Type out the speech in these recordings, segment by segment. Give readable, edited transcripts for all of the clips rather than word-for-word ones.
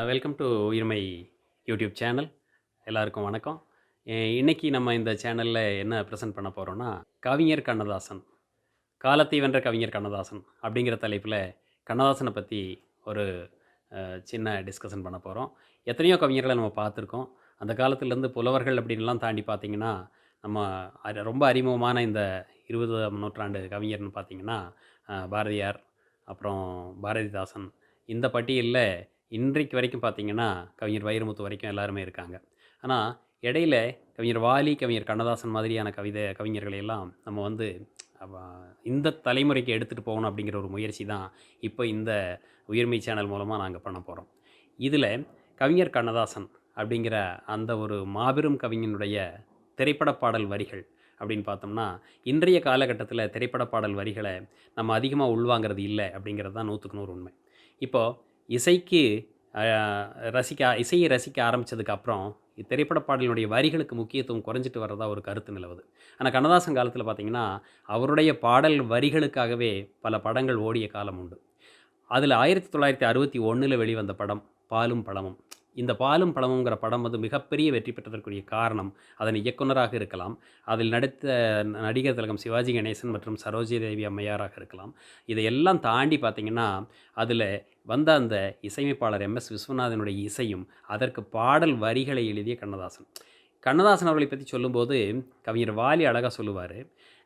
Welcome to Uyirmai YouTube channel. எல்லாருக்கும் வணக்கம். இன்னைக்கு நம்ம இந்த சேனலில் என்ன ப்ரெசென்ட் பண்ண போகிறோன்னா, கவிஞர் கண்ணதாசன், காலத்தை வென்ற கவிஞர் கண்ணதாசன் அப்படிங்கிற தலைப்பில் கண்ணதாசனை பற்றி ஒரு சின்ன டிஸ்கஷன் பண்ண போகிறோம். எத்தனையோ கவிஞர்களை நம்ம பார்த்துருக்கோம். அந்த காலத்துலேருந்து புலவர்கள் அப்படின்லாம் தாண்டி பார்த்திங்கன்னா, நம்ம ரொம்ப அறிமுகமான இந்த 20ஆம் நூற்றாண்டு கவிஞர்னு பார்த்திங்கன்னா பாரதியார், அப்புறம் பாரதிதாசன். இந்த பட்டியலில் இன்றைக்கு வரைக்கும் பார்த்திங்கன்னா கவிஞர் வைரமுத்து வரைக்கும் எல்லாருமே இருக்காங்க. ஆனால் இடையில கவிஞர் வாலி, கவிஞர் கண்ணதாசன் மாதிரியான கவிஞர்களை எல்லாம் நம்ம வந்து இந்த தலைமுறைக்கு எடுத்துகிட்டு போகணும் அப்படிங்கிற ஒரு முயற்சி தான் இப்போ இந்த உயிர்மை சேனல் மூலமாக நாங்கள் பண்ண போகிறோம். இதில் கவிஞர் கண்ணதாசன் அப்படிங்கிற அந்த ஒரு மாபெரும் கவிஞனுடைய திரைப்பட பாடல் வரிகள் அப்படின்னு பார்த்தோம்னா, இன்றைய காலகட்டத்தில் திரைப்பட பாடல் வரிகளை நம்ம அதிகமாக உள்வாங்கிறது இல்லை அப்படிங்கிறது தான் 100க்கு 100 உண்மை. இப்போது இசையை ரசிக்க ஆரம்பித்ததுக்கப்புறம் திரைப்பட பாடலினுடைய வரிகளுக்கு முக்கியத்துவம் குறைஞ்சிட்டு வர்றதா ஒரு கருத்து நிலவுது. ஆனால் கண்ணதாசன் காலத்தில் பார்த்திங்கன்னா, அவருடைய பாடல் வரிகளுக்காகவே பல படங்கள் ஓடிய காலம் உண்டு. அதில் 1961 வெளிவந்த படம் பாலும் பழமும். இந்த பாலும் பழமுங்கிற படம் வந்து மிகப்பெரிய வெற்றி பெற்றதற்குரிய காரணம் அதன் இயக்குனராக இருக்கலாம், அதில் நடித்த நடிகர் திலகம் சிவாஜி கணேசன் மற்றும் சரோஜி தேவி அம்மையாராக இருக்கலாம். இதையெல்லாம் தாண்டி பார்த்திங்கன்னா, அதில் வந்த அந்த இசையமைப்பாளர் MS விஸ்வநாதனுடைய இசையும் அதற்கு பாடல் வரிகளை எழுதிய கண்ணதாசன். கண்ணதாசன் அவர்களை பற்றி சொல்லும்போது கவிஞர் வாலி அழகாக சொல்லுவார்,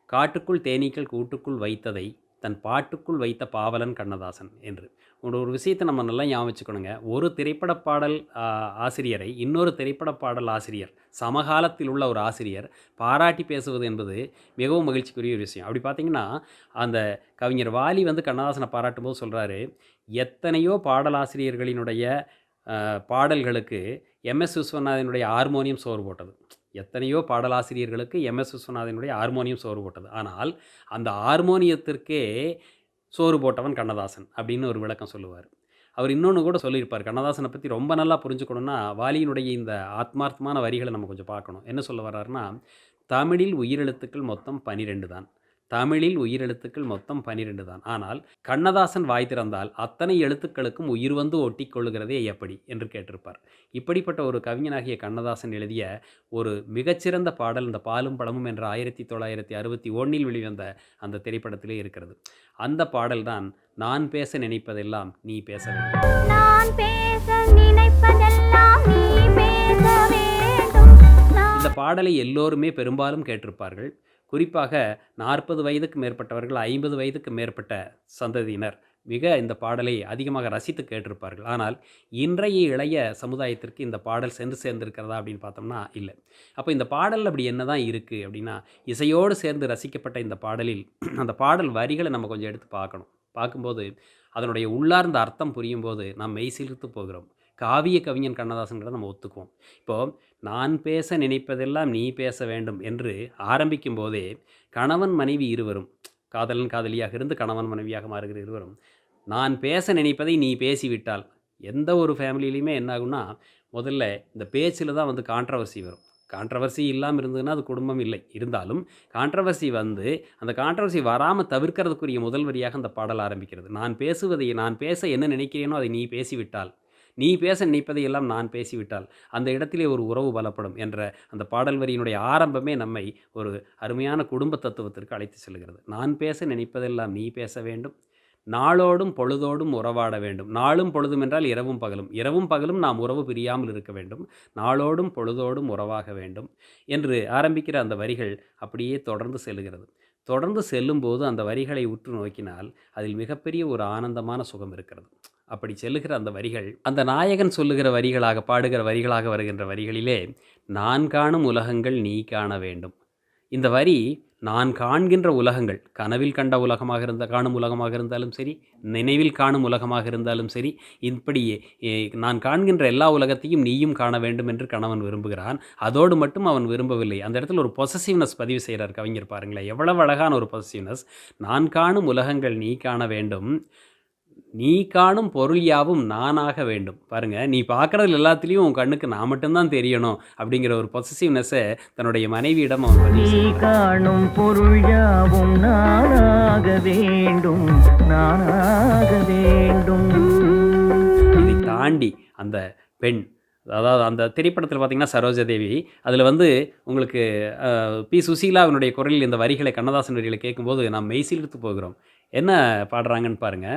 காட்டுக்குள் தேனீக்கள் கூட்டுக்குள் வைத்ததை தன் பாட்டுக்குள் வைத்த பாவலன் கண்ணதாசன் என்று. ஒரு விஷயத்தை நம்ம நல்லா ஞாபகம் வச்சுக்கணுங்க. ஒரு திரைப்பட பாடல் ஆசிரியரை இன்னொரு திரைப்பட பாடல் ஆசிரியர், சமகாலத்தில் உள்ள ஒரு ஆசிரியர் பாராட்டி பேசுவது என்பது மிகவும் மகிழ்ச்சிக்குரிய ஒரு விஷயம். அப்படி பார்த்திங்கன்னா, அந்த கவிஞர் வாலி வந்து கண்ணதாசனை பாராட்டும் போது சொல்கிறாரு, எத்தனையோ பாடலாசிரியர்களினுடைய பாடல்களுக்கு MS விஸ்வநாதனுடைய ஹார்மோனியம் சோறு போட்டது. எத்தனையோ பாடலாசிரியர்களுக்கு MS விஸ்வநாதனுடைய ஹார்மோனியம் சோறு போட்டது. ஆனால் அந்த ஹார்மோனியத்திற்கே சோறு போட்டவன் கண்ணதாசன் அப்படின்னு ஒரு விளக்கம் சொல்லுவார். அவர் இன்னொன்று கூட சொல்லியிருப்பார். கண்ணதாசனை பற்றி ரொம்ப நல்லா புரிஞ்சுக்கணுன்னா வாலியினுடைய இந்த ஆத்மார்த்தமான வரிகளை நம்ம கொஞ்சம் பார்க்கணும். என்ன சொல்ல வர்றாருன்னா, தமிழில் உயிரெழுத்துக்கள் மொத்தம் 12 தான். தமிழில் உயிரெழுத்துக்கள் மொத்தம் 12 தான். ஆனால் கண்ணதாசன் வாய் திறந்தால் அத்தனை எழுத்துக்களுக்கும் உயிர் வந்து ஒட்டி கொள்ளுகிறதே எப்படி என்று கேட்டிருப்பார். இப்படிப்பட்ட ஒரு கவிஞனாகிய கண்ணதாசன் எழுதிய ஒரு மிகச்சிறந்த பாடல் இந்த பாலும் பழமும் என்ற 1961 வெளிவந்த அந்த திரைப்படத்திலே இருக்கிறது. அந்த பாடல் தான் நான் பேச நினைப்பதெல்லாம் நீ பேச வேண்டும். நான் பேச நினைப்பதெல்லாம் நீ பேச வேண்டும். இந்த பாடலை எல்லோருமே பெரும்பாலும் கேட்டிருப்பார்கள். குறிப்பாக 40 வயதுக்கு மேற்பட்டவர்கள், 50 வயதுக்கு மேற்பட்ட சந்ததியினர் மிக இந்த பாடலை அதிகமாக ரசித்து கேட்டிருப்பார்கள். ஆனால் இன்றைய இளைய சமுதாயத்திற்கு இந்த பாடல் சென்று சேர்ந்திருக்கிறதா அப்படின்னு பார்த்தோம்னா இல்லை. அப்போ இந்த பாடல் அப்படி என்ன தான் இருக்குது அப்படின்னா, இசையோடு சேர்ந்து ரசிக்கப்பட்ட இந்த பாடலில் அந்த பாடல் வரிகளை நம்ம கொஞ்சம் எடுத்து பார்க்கணும். பார்க்கும்போது அதனுடைய உள்ளார்ந்த அர்த்தம் புரியும் போது நாம் மெய்சிலிர்த்து போகிறோம். காவிய கவிஞன் கண்ணதாசன்கிறத நம்ம ஒத்துக்குவோம். இப்போது நான் பேச நினைப்பதெல்லாம் நீ பேச வேண்டும் என்று ஆரம்பிக்கும் போதே கணவன் மனைவி இருவரும், காதலன் காதலியாக இருந்து கணவன் மனைவியாக மாறுகிற இருவரும், நான் பேச நினைப்பதை நீ பேசிவிட்டால், எந்த ஒரு ஃபேமிலியிலையுமே என்ன ஆகும்னா, முதல்ல இந்த பேச்சில் தான் வந்து கான்ட்ரவர்சி வரும். கான்ட்ரவர்சி இல்லாமல் இருந்ததுன்னா அது குடும்பம் இல்லை. இருந்தாலும் கான்ட்ரவர்சி வந்து அந்த கான்ட்ரவர்சி வராமல் தவிர்க்கிறதுக்குரிய முதல் வரியாக அந்த பாடல் ஆரம்பிக்கிறது. நான் பேச என்ன நினைக்கிறேனோ அதை நீ பேசிவிட்டால், நீ பேச நினைப்பதையெல்லாம் நான் பேசிவிட்டால் அந்த இடத்திலே ஒரு உறவு பலப்படும் என்ற அந்த பாடல் வரியினுடைய ஆரம்பமே நம்மை ஒரு அருமையான குடும்ப தத்துவத்திற்கு அழைத்து செல்கிறது. நான் பேச நினைப்பதெல்லாம் நீ பேச வேண்டும், நாளோடும் பொழுதோடும் உறவாட வேண்டும். நாளும் பொழுதும் என்றால் இரவும் பகலும், இரவும் பகலும் நாம் உறவு பிரியாமல் இருக்க வேண்டும், நாளோடும் பொழுதோடும் உறவாக வேண்டும் என்று ஆரம்பிக்கிற அந்த வரிகள் அப்படியே தொடர்ந்து செல்லுகிறது. தொடர்ந்து செல்லும்போது அந்த வரிகளை உற்று நோக்கினால் அதில் மிகப்பெரிய ஒரு ஆனந்தமான சுகம் இருக்கிறது. அப்படி செல்லுகிற அந்த வரிகள் அந்த நாயகன் சொல்லுகிற வரிகளாக, பாடுகிற வரிகளாக வருகின்ற வரிகளிலே, நான் காணும் உலகங்கள் நீ காண வேண்டும். இந்த வரி நான் காண்கின்ற உலகங்கள், கனவில் கண்ட உலகமாக காணும் உலகமாக இருந்தாலும் சரி, நினைவில் காணும் உலகமாக இருந்தாலும் சரி, இப்படி நான் காண்கின்ற எல்லா உலகத்தையும் நீயும் காண வேண்டும் என்று கணவன் விரும்புகிறான். அதோடு மட்டும் அவன் விரும்பவில்லை. அந்த இடத்துல ஒரு பொசசிவ்னஸ் பதிவு செய்கிறார் கவிஞர். பாருங்களேன், எவ்வளவு அழகான ஒரு பொசசிவ்னஸ். நான் காணும் உலகங்கள் நீ காண வேண்டும், நீ காணும் பொருள் யாவும் நானாக வேண்டும். பாருங்க, நீ பார்க்குறதுல எல்லாத்துலயும் உன் கண்ணுக்கு நான் மட்டும் தான் தெரியணும் அப்படிங்கிற ஒரு பொசசிவ்னெஸ்ஸ தன்னுடைய மனைவியிடம் அவன் பதிவு நீ செய்கிறான். காணும் பொருள் யாவும் நானாக வேண்டும், நானாக வேண்டும். இதை தாண்டி அந்த பெண், அதாவது அந்த திரைப்படத்தில் பார்த்தீங்கன்னா சரோஜாதேவி, அதில் வந்து உங்களுக்கு பி. சுசீலாவினுடைய குரலில் இந்த வரிகளை, கண்ணதாசன் வரிகளை கேட்கும்போது நாம் மெய்சிலிர்த்து போகிறோம். என்ன பாடுறாங்கன்னு பாருங்க.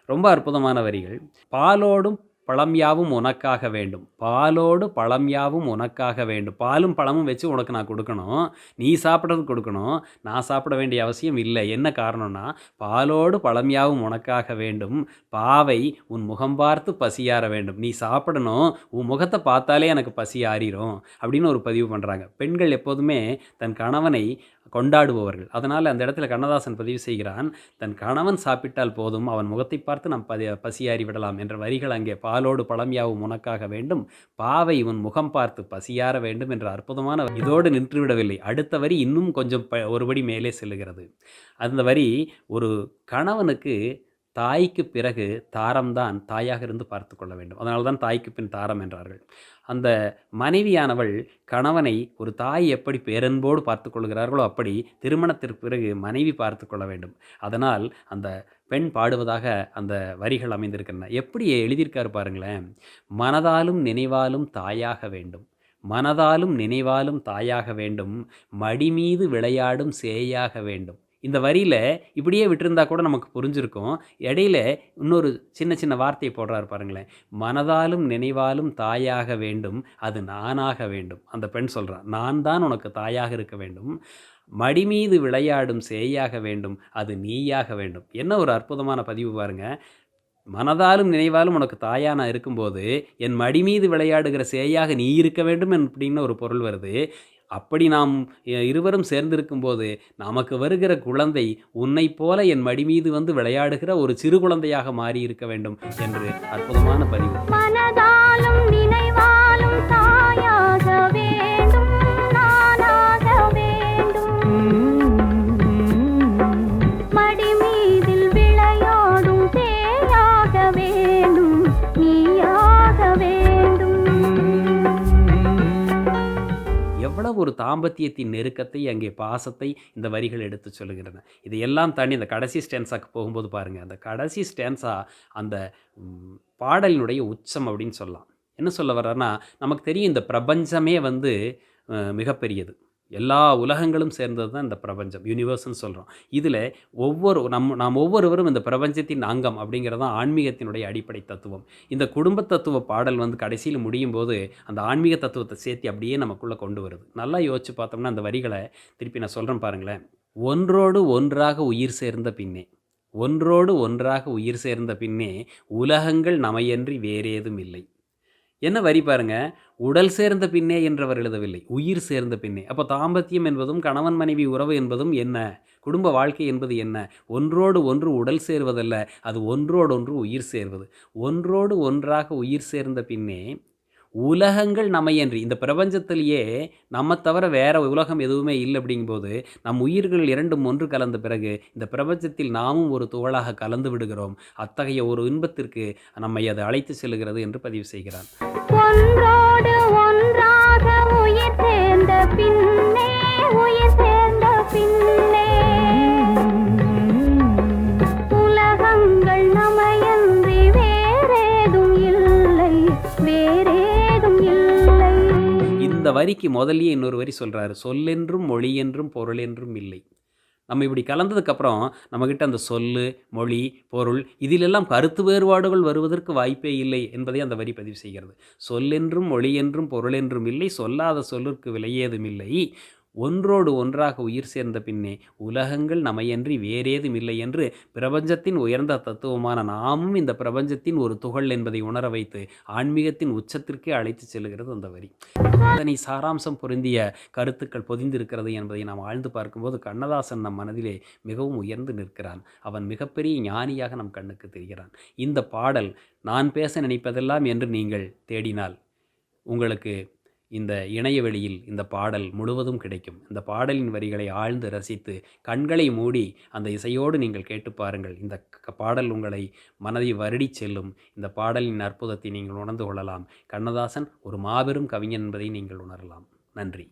ரொம்ப அற்புதமான வரிகள். "பாலோடும் பழம் யாவும் உனக்காக வேண்டும். பாலோடு பழம் யாவும் உனக்காக வேண்டும்." பாலும் பழமும் வச்சு உனக்கு நான் கொடுக்கணும். நீ சாப்பிட்றதுக்கு கொடுக்கணும். நான் சாப்பிட வேண்டிய அவசியம் இல்லை. என்ன காரணம்னா, "பாலோடு பழம் யாவும் உனக்காக வேண்டும். பாவை உன் முகம் பார்த்து பசியாற வேண்டும்." நீ சாப்பிடணும். உன் முகத்தை பார்த்தாலே எனக்கு பசி ஆறிரும் அப்படின்னு ஒரு பதிவு பண்ணுறாங்க. பெண்கள் எப்போதுமே தன் கணவனை கொண்டாடுபவர்கள். அதனால் அந்த இடத்துல கண்ணதாசன் பதிவு செய்கிறான், "தன் கணவன் சாப்பிட்டால் போதும், அவன் முகத்தை பார்த்து நாம் பசியாறி விடலாம்" என்ற வரிகள் அங்கே "பாலோடு பழம் யாவும் உனக்காக வேண்டும், பாவை உன் முகம் பார்த்து பசியாற வேண்டும்" என்ற அற்புதமான இதோடு நின்றுவிடவில்லை. அடுத்த வரி இன்னும் கொஞ்சம் ஒருபடி மேலே செல்லுகிறது. அந்த வரி, "ஒரு கணவனுக்கு தாய்க்கு பிறகு தாரம்தான் தாயாக இருந்து பார்த்து கொள்ள வேண்டும்." அதனால தான் தாய்க்கு பின் தாரம் என்றார்கள். அந்த மனைவியானவள் கணவனை ஒரு தாய் எப்படி பேரன்போடு பார்த்து கொள்கிறார்களோ அப்படி திருமணத்திற்கு பிறகு மனைவி பார்த்து கொள்ள வேண்டும். அதனால் அந்த பெண் பாடுவதாக அந்த வரிகள் அமைந்திருக்கின்றன. எப்படி எழுதியிருக்காரு பாருங்களேன். "மனதாலும் நினைவாலும் தாயாக வேண்டும், மனதாலும் நினைவாலும் தாயாக வேண்டும், மடிமீது விளையாடும் சேயாக வேண்டும்." இந்த வரியில இப்படியே விட்டிருந்தா கூட நமக்கு புரிஞ்சிருக்கும். இடையில இன்னொரு சின்ன சின்ன வார்த்தையை போடுறாரு பாருங்களேன். "மனதாலும் நினைவாலும் தாயாக வேண்டும், அது நானாக வேண்டும்." அந்த பெண் சொல்றா, "நான் தான் உனக்கு தாயாக இருக்க வேண்டும். மடிமீது விளையாடும் சேயாக வேண்டும், அது நீயாக வேண்டும்." என்ன ஒரு அற்புதமான பதிவு பாருங்க. மனதாலும் நினைவாலும் உனக்கு தாயா நான் இருக்கும்போது, என் மடி மீது விளையாடுகிற சேயாக நீ இருக்க வேண்டும் அப்படின்னு ஒரு பொருள் வருது. அப்படி நாம் இருவரும் சேர்ந்திருக்கும்போது, நமக்கு வருகிற குழந்தை உன்னைப் போல என் மடி மீது வந்து விளையாடுகிற ஒரு சிறு குழந்தையாக மாறி இருக்க வேண்டும் என்று அற்புதமான பதிவு. மனதாலும் நினைவாலும் தாயாக வேண்டும், நானாக வேண்டும். மடி மீதில் விளையாடும் சேயாக வேண்டும், நீயாக வேண்டும். எவ்வளவு ஒரு தாம்பத்தியத்தின் நெருக்கத்தை, அங்கே பாசத்தை இந்த வரிகள் எடுத்து சொல்லுகின்றன. இதையெல்லாம் தாண்டி அந்த கடைசி ஸ்டான்ஸாக்கு போகும்போது பாருங்க, அந்த கடைசி ஸ்டான்ஸா அந்த பாடலினுடைய உச்சம் அப்படின்னு சொல்லலாம். என்ன சொல்ல வர்றாருன்னா, நமக்கு தெரியும் இந்த பிரபஞ்சமே வந்து மிகப்பெரியது. எல்லா உலகங்களும் சேர்ந்தது தான் இந்த பிரபஞ்சம், யூனிவர்ஸ்ன்னு சொல்கிறோம். இதில் நாம் ஒவ்வொருவரும் இந்த பிரபஞ்சத்தின் அங்கம் அப்படிங்கிறது தான் ஆன்மீகத்தினுடைய அடிப்படை தத்துவம். இந்த குடும்ப தத்துவ பாடல் வந்து கடைசியில் முடியும் போது அந்த ஆன்மீக தத்துவத்தை சேர்த்து அப்படியே நமக்குள்ளே கொண்டு வருது. நல்லா யோசிச்சு பார்த்தோம்னா அந்த வரிகளை திருப்பி நான் சொல்கிறேன் பாருங்களேன். "ஒன்றோடு ஒன்றாக உயிர் சேர்ந்த பின்னே, ஒன்றோடு ஒன்றாக உயிர் சேர்ந்த பின்னே, உலகங்கள் நமையன்றி வேறேதும் இல்லை." என்ன வரி பாருங்க. உடல் சேர்ந்த பின்னே என்றவர் எழுதவில்லை, உயிர் சேர்ந்த பின்னே. அப்போ தாம்பத்தியம் என்பதும் கணவன் மனைவி உறவு என்பதும் என்ன, குடும்ப வாழ்க்கை என்பது என்ன? ஒன்றோடு ஒன்று உடல் சேர்வதல்ல, அது ஒன்றோடொன்று உயிர் சேர்வது. ஒன்றோடு ஒன்றாக உயிர் சேர்ந்த பின்னே உலகங்கள் நம்மையன்றி, இந்த பிரபஞ்சத்திலேயே நம்ம தவிர வேற உலகம் எதுவுமே இல்லை அப்படிங்கும்போது, நம் உயிர்கள் இரண்டும் ஒன்று கலந்த பிறகு இந்த பிரபஞ்சத்தில் நாமும் ஒரு துகளாக கலந்து விடுகிறோம். அத்தகைய ஒரு இன்பத்திற்கு நம்மை அது அழைத்து செல்கிறது என்று பதிவு செய்கிறான். ஒன்றோடு ஒன்றாக உயிர் சேர்ந்த பின்னே, உயிர் சேர்ந்த பின்னே, உலகங்கள் நமையன்றி வேறேதும் இல்லை, வேறேதும் இல்லை. இந்த வரிக்கு முதல்லயே இன்னொரு வரி சொல்றாரு. "சொல்லென்றும் மொழி என்றும் பொருள் என்றும் இல்லை." நம்ம இப்படி கலந்ததுக்கப்புறம் நம்மக்கிட்ட அந்த சொல்லு, மொழி, பொருள் இதிலெல்லாம் கருத்து வேறுபாடுகள் வருவதற்கு வாய்ப்பே இல்லை என்பதை அந்த வரி பதிவு செய்கிறது. "சொல்லென்றும் மொழி என்றும் பொருள் என்றும் இல்லை, சொல்லாத சொல்லிற்கு விலையேதுமில்லை, ஒன்றோடு ஒன்றாக உயிர் சேர்ந்த பின்னே உலகங்கள் நம்மையன்றி வேறேதும் இல்லை" என்று பிரபஞ்சத்தின் உயர்ந்த தத்துவமான நாமும் இந்த பிரபஞ்சத்தின் ஒரு துகள் என்பதை உணர வைத்து ஆன்மீகத்தின் உச்சத்திற்கே அழைத்து செல்கிறது அந்த வரி. அதனை சாராம்சம் பொருந்திய கருத்துக்கள் பொதிந்திருக்கிறது என்பதை நாம் ஆழ்ந்து பார்க்கும்போது கண்ணதாசன் நம் மனதிலே மிகவும் உயர்ந்து நிற்கிறான். அவன் மிகப்பெரிய ஞானியாக நம் கண்ணுக்கு தெரிகிறான். இந்த பாடல் நான் பேச நினைப்பதெல்லாம் என்று நீங்கள் தேடினால் உங்களுக்கு இந்த இணையவெளியில் இந்த பாடல் முழுவதும் கிடைக்கும். இந்த பாடலின் வரிகளை ஆழ்ந்து ரசித்து கண்களை மூடி அந்த இசையோடு நீங்கள் கேட்டு பாருங்கள். இந்த பாடல் உங்களை மனதை வருடிச் செல்லும். இந்த பாடலின் அற்புதத்தை நீங்கள் உணர்ந்து கொள்ளலாம். கண்ணதாசன் ஒரு மாபெரும் கவிஞன் என்பதை நீங்கள் உணரலாம். நன்றி.